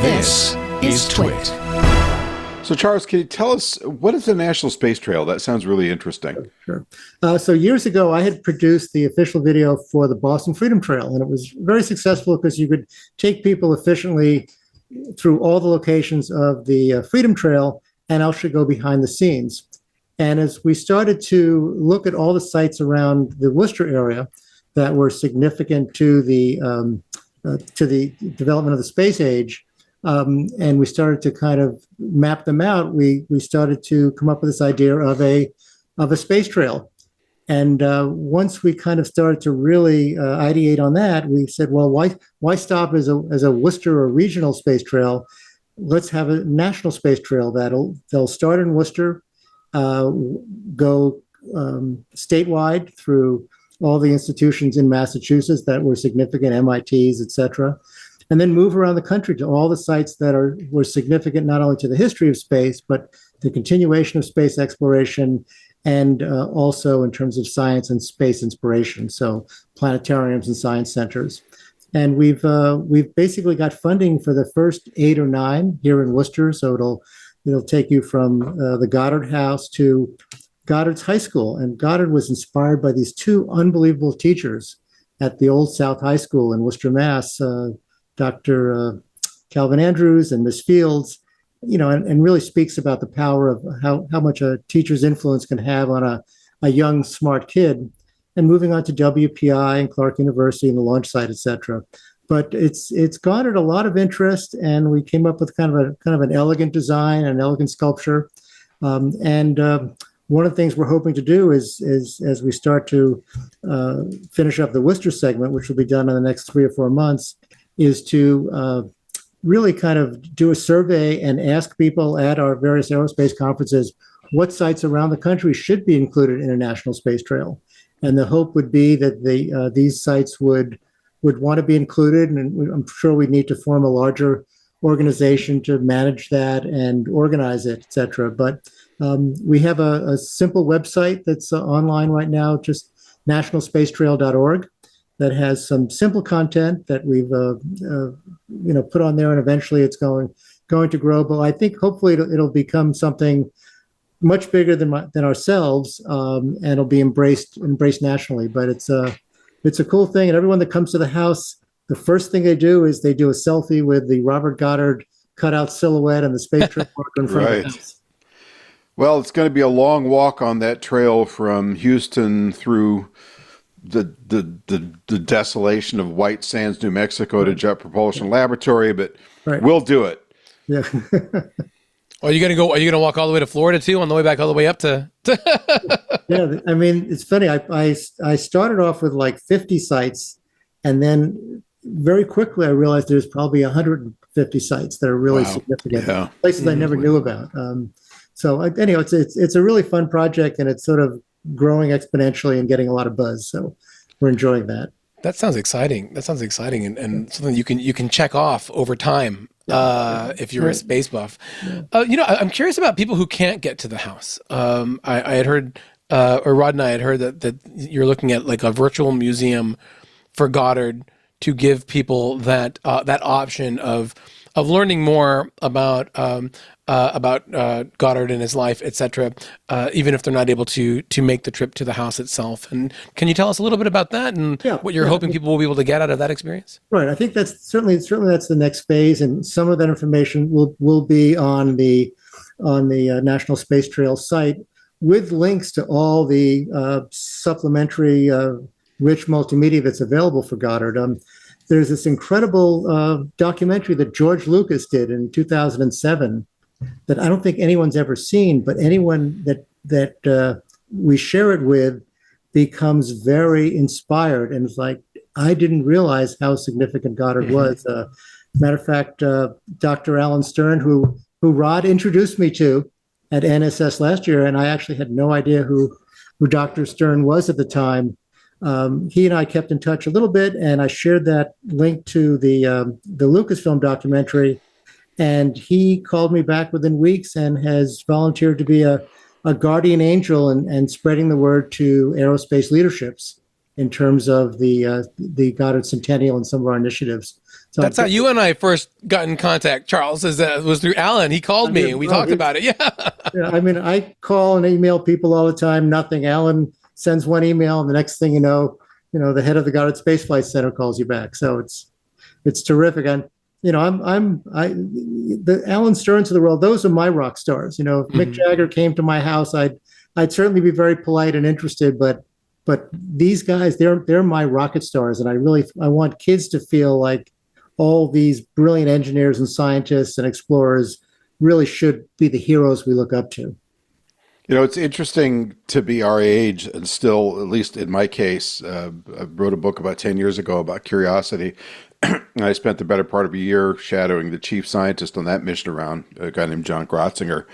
This is TWiT. So, Charles, can you tell us, what is the National Space Trail? That sounds really interesting. Sure. So years ago, I had produced the official video for the Boston Freedom Trail, and it was very successful because you could take people efficiently through all the locations of the Freedom Trail and actually go behind the scenes. And as we started to look at all the sites around the Worcester area that were significant to the development of the space age, and we started to kind of map them out, we started to come up with this idea of a space trail. And once we kind of started to really ideate on that, we said, well, why stop as a Worcester or regional space trail? Let's have a national space trail they'll start in Worcester, go statewide through all the institutions in Massachusetts that were significant, MITs, et cetera, and then move around the country to all the sites that were significant not only to the history of space, but the continuation of space exploration, and also in terms of science and space inspiration, so planetariums and science centers. And we've basically got funding for the first 8 or 9 here in Worcester, so it'll take you from the Goddard House to Goddard's High School. And Goddard was inspired by these 2 unbelievable teachers at the Old South High School in Worcester, Mass, Dr. Calvin Andrews and Miss Fields, and really speaks about the power of how much a teacher's influence can have on a young, smart kid, and moving on to WPI and Clark University and the launch site, et cetera. But it's garnered a lot of interest, and we came up with kind of an elegant design, an elegant sculpture. One of the things we're hoping to do is as we start to finish up the Worcester segment, which will be done in the next 3 or 4 months, is to really kind of do a survey and ask people at our various aerospace conferences what sites around the country should be included in a national space trail. And the hope would be that these sites would want to be included, and I'm sure we need to form a larger organization to manage that and organize it, et cetera. But we have a simple website that's online right now, just nationalspacetrail.org, that has some simple content that we've put on there, and eventually it's going to grow. But I think hopefully it'll become something much bigger than ourselves, and it'll be embraced nationally. But it's a cool thing, and everyone that comes to the house, the first thing they do is they do a selfie with the Robert Goddard cutout silhouette and the space trail marker in front of the house. Well, it's going to be a long walk on that trail from Houston through the desolation of White Sands, New Mexico, to Jet Propulsion Laboratory, but we'll do it. Yeah. Are you going to walk all the way to Florida too, on the way back all the way up to? Yeah, I mean, it's funny. I started off with like 50 sites, and then very quickly I realized there's probably 150 sites that are really significant, places I never knew about. So anyhow, it's a really fun project, and it's sort of growing exponentially and getting a lot of buzz. So we're enjoying that. That sounds exciting. And something you can check off over time. If you're a space buff. I'm curious about people who can't get to the house. I had heard, or Rod and I had heard that you're looking at like a virtual museum for Goddard to give people that option of learning more about Goddard and his life, etc., even if they're not able to make the trip to the house itself. And can you tell us a little bit about that and what you're hoping people will be able to get out of that experience? Right. I think that's certainly that's the next phase, and some of that information will be on the National Space Trail site with links to all the supplementary rich multimedia that's available for Goddard. There's this incredible documentary that George Lucas did in 2007 that I don't think anyone's ever seen, but anyone that we share it with becomes very inspired, and it's like, I didn't realize how significant Goddard was. Matter of fact, Dr. Alan Stern, who Rod introduced me to at NSS last year, and I actually had no idea who Dr. Stern was at the time. He and I kept in touch a little bit, and I shared that link to the Lucasfilm documentary, and he called me back within weeks and has volunteered to be a guardian angel and spreading the word to aerospace leaderships in terms of the Goddard Centennial and some of our initiatives. So That's how you and I first got in contact, Charles, was through Alan. He called me and we talked about it. Yeah. Yeah, I mean, I call and email people all the time. Nothing. Alan sends one email, and the next thing you know, the head of the Goddard Space Flight Center calls you back. So it's terrific. And the Alan Sterns of the world. Those are my rock stars. If Mick Jagger came to my house, I'd certainly be very polite and interested. But these guys, they're my rocket stars, and I want kids to feel like all these brilliant engineers and scientists and explorers really should be the heroes we look up to. It's interesting to be our age and still, at least in my case, I wrote a book about 10 years ago about curiosity. I spent the better part of a year shadowing the chief scientist on that mission around, a guy named John Grotzinger.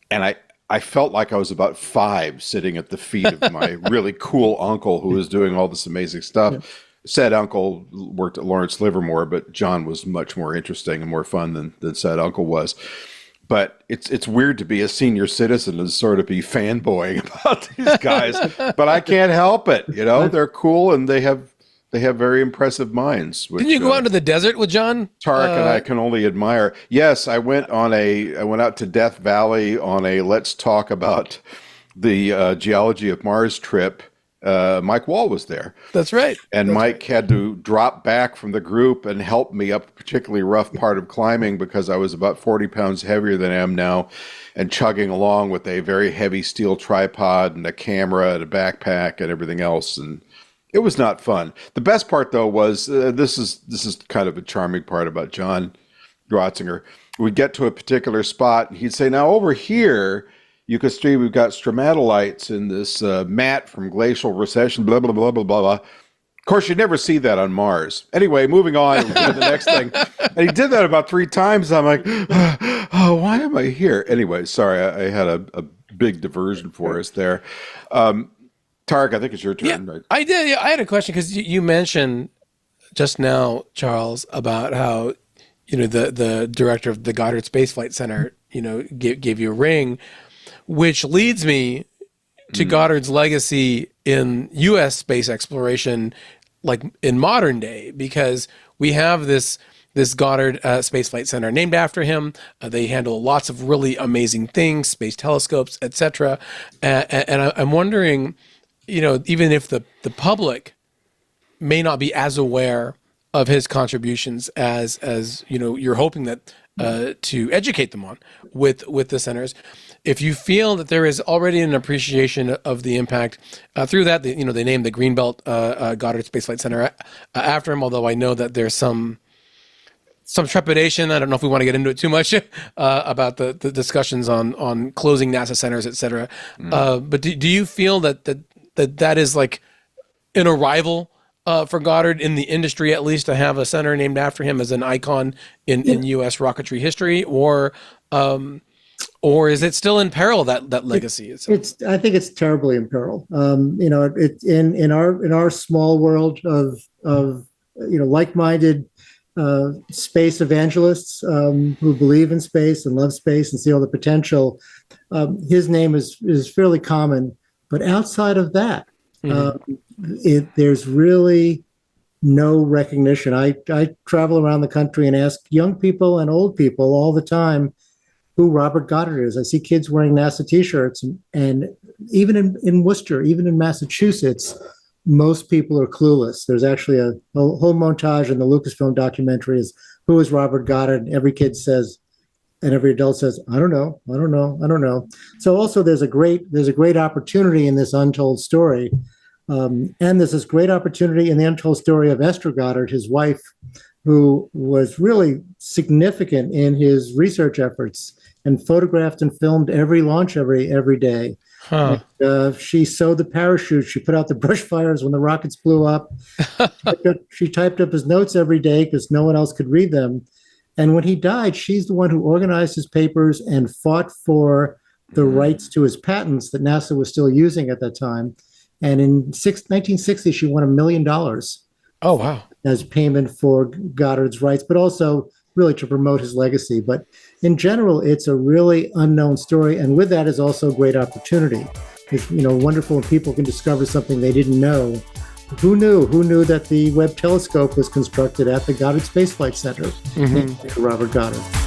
And I felt like I was about 5 sitting at the feet of my really cool uncle who was doing all this amazing stuff. Yeah. Said uncle worked at Lawrence Livermore, but John was much more interesting and more fun than said uncle was. But it's weird to be a senior citizen and sort of be fanboying about these guys, but I can't help it. They're cool and they have very impressive minds. Didn't you go out into the desert with John? Tariq and I can only admire. Yes, I went out to Death Valley on a let's talk about the geology of Mars trip. Mike Wall was there. That's right. And Mike had to drop back from the group and help me up a particularly rough part of climbing because I was about 40 pounds heavier than I am now and chugging along with a very heavy steel tripod and a camera and a backpack and everything else. And it was not fun. The best part, though, was this is kind of a charming part about John Grotzinger. We'd get to a particular spot and he'd say, now over here, you could see we've got stromatolites in this mat from glacial recession, blah, blah, blah, blah, blah, blah. Of course, you'd never see that on Mars. Anyway, moving on to the next thing. And he did that about 3 times. I'm like, oh, why am I here? Anyway, sorry, I had a big diversion for us there. Tariq, I think it's your turn, right? I did. Yeah, I had a question because you mentioned just now, Charles, about how, the director of the Goddard Space Flight Center, gave you a ring. Which leads me to Goddard's legacy in U.S. space exploration, like in modern day, because we have this Goddard Space Flight Center named after him. They handle lots of really amazing things, space telescopes, etc. And I'm wondering, even if the public may not be as aware of his contributions as you're hoping that to educate them on with the centers. If you feel that there is already an appreciation of the impact through that, they named the Greenbelt Goddard Space Flight Center after him. Although I know that there's some trepidation. I don't know if we want to get into it too much about the discussions on closing NASA centers, et cetera. But do you feel that is like an arrival for Goddard in the industry, at least, to have a center named after him as an icon in U.S. rocketry history, or is it still in peril, that legacy? I think it's terribly in peril. It's in our small world of like-minded space evangelists who believe in space and love space and see all the potential. His name is fairly common, but outside of that, there's really no recognition. I travel around the country and ask young people and old people all the time who Robert Goddard is. I see kids wearing NASA t-shirts, and even in Worcester, even in Massachusetts, most people are clueless. There's actually a whole montage in the Lucasfilm documentary is who is Robert Goddard, and every kid says, and every adult says, I don't know. So also there's a great opportunity in this untold story. And there's this great opportunity in the untold story of Esther Goddard, his wife, who was really significant in his research efforts and photographed and filmed every launch every day. Huh. She sewed the parachute. She put out the brush fires when the rockets blew up. She typed up his notes every day because no one else could read them. And when he died, she's the one who organized his papers and fought for the rights to his patents that NASA was still using at that time. And in 1960, she won $1 million. Oh, wow. As payment for Goddard's rights, but also really to promote his legacy. But in general, it's a really unknown story. And with that is also great opportunity. It's wonderful when people can discover something they didn't know who knew? Who knew that the Webb telescope was constructed at the Goddard Space Flight Center? Robert Goddard.